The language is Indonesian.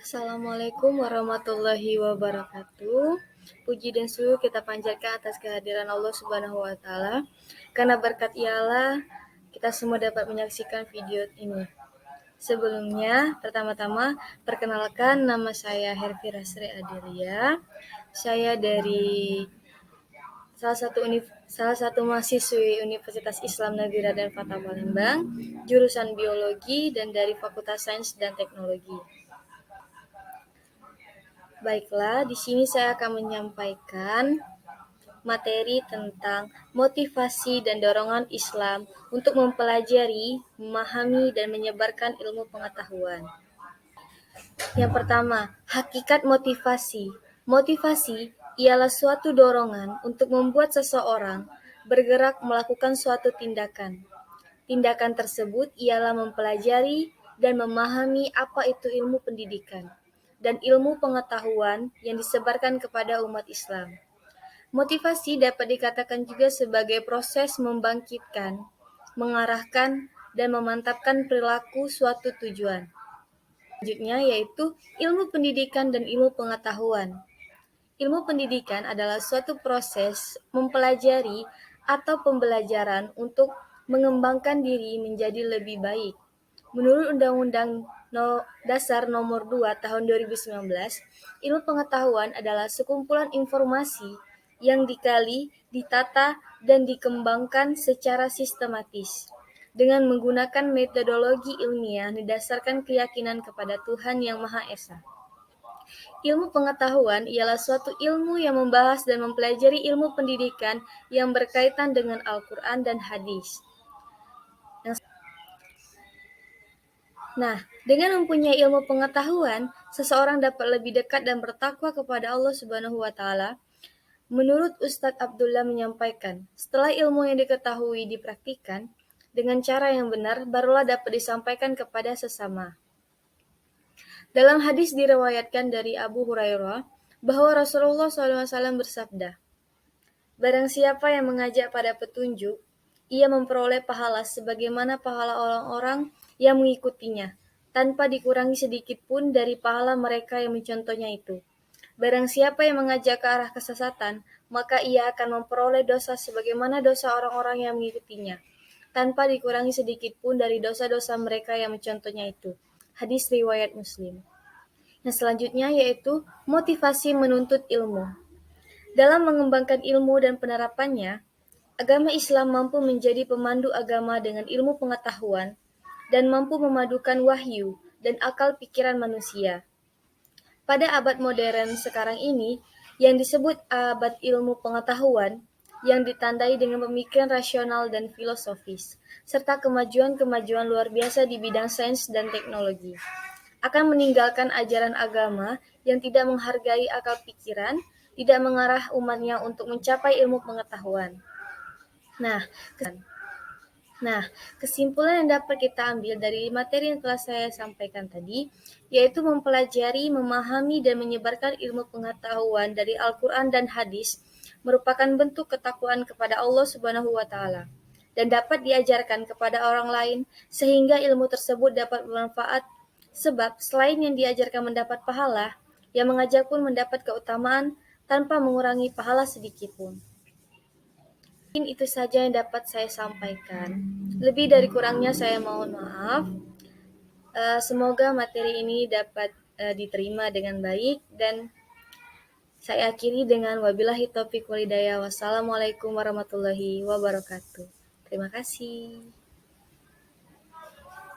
Assalamualaikum warahmatullahi wabarakatuh. Puji dan syukur kita panjatkan atas kehadiran Allah Subhanahu wa taala. Karena berkat Ialah kita semua dapat menyaksikan video ini. Sebelumnya, pertama-tama perkenalkan, nama saya Herfira Sri Adelia. Saya dari salah satu mahasiswi Universitas Islam Negeri Raden Fatah Palembang, jurusan Biologi dan dari Fakultas Sains dan Teknologi. Baiklah, di sini saya akan menyampaikan materi tentang motivasi dan dorongan Islam untuk mempelajari, memahami, dan menyebarkan ilmu pengetahuan. Yang pertama, hakikat motivasi. Motivasi ialah suatu dorongan untuk membuat seseorang bergerak melakukan suatu tindakan. Tindakan tersebut ialah mempelajari dan memahami apa itu ilmu pendidikan dan ilmu pengetahuan yang disebarkan kepada umat Islam. Motivasi dapat dikatakan juga sebagai proses membangkitkan, mengarahkan, dan memantapkan perilaku suatu tujuan. Selanjutnya yaitu ilmu pendidikan dan ilmu pengetahuan. Ilmu pendidikan adalah suatu proses mempelajari atau pembelajaran untuk mengembangkan diri menjadi lebih baik. Menurut Undang-Undang Dasar Nomor 2 Tahun 2019, ilmu pengetahuan adalah sekumpulan informasi yang dikali, ditata, dan dikembangkan secara sistematis dengan menggunakan metodologi ilmiah didasarkan keyakinan kepada Tuhan Yang Maha Esa. Ilmu pengetahuan ialah suatu ilmu yang membahas dan mempelajari ilmu pendidikan yang berkaitan dengan Al-Quran dan Hadis. Nah, dengan mempunyai ilmu pengetahuan, seseorang dapat lebih dekat dan bertakwa kepada Allah Subhanahu wa taala. Menurut Ustadz Abdullah menyampaikan, setelah ilmu yang diketahui dipraktikkan dengan cara yang benar, barulah dapat disampaikan kepada sesama. Dalam hadis diriwayatkan dari Abu Hurairah bahwa Rasulullah SAW bersabda, "Barang siapa yang mengajak pada petunjuk, ia memperoleh pahala sebagaimana pahala orang-orang yang mengikutinya, tanpa dikurangi sedikit pun dari pahala mereka yang mencontohnya itu. Barang siapa yang mengajak ke arah kesesatan, maka ia akan memperoleh dosa sebagaimana dosa orang-orang yang mengikutinya, tanpa dikurangi sedikit pun dari dosa-dosa mereka yang mencontohnya itu." Hadis riwayat Muslim. Nah, selanjutnya yaitu motivasi menuntut ilmu. Dalam mengembangkan ilmu dan penerapannya, agama Islam mampu menjadi pemandu agama dengan ilmu pengetahuan dan mampu memadukan wahyu dan akal pikiran manusia. Pada abad modern sekarang ini, yang disebut abad ilmu pengetahuan, yang ditandai dengan pemikiran rasional dan filosofis, serta kemajuan-kemajuan luar biasa di bidang sains dan teknologi, akan meninggalkan ajaran agama yang tidak menghargai akal pikiran, tidak mengarah umatnya untuk mencapai ilmu pengetahuan. Nah, kesimpulan yang dapat kita ambil dari materi yang telah saya sampaikan tadi, yaitu mempelajari, memahami, dan menyebarkan ilmu pengetahuan dari Al-Quran dan Hadis merupakan bentuk ketakwaan kepada Allah Subhanahu wa taala dan dapat diajarkan kepada orang lain sehingga ilmu tersebut dapat bermanfaat, sebab selain yang diajarkan mendapat pahala, yang mengajak pun mendapat keutamaan tanpa mengurangi pahala sedikit pun. Mungkin itu saja yang dapat saya sampaikan. Lebih dari kurangnya saya mohon maaf. Semoga materi ini dapat diterima dengan baik, dan saya akhiri dengan wabillahi taufiq wal hidayah. Wassalamualaikum warahmatullahi wabarakatuh. Terima kasih.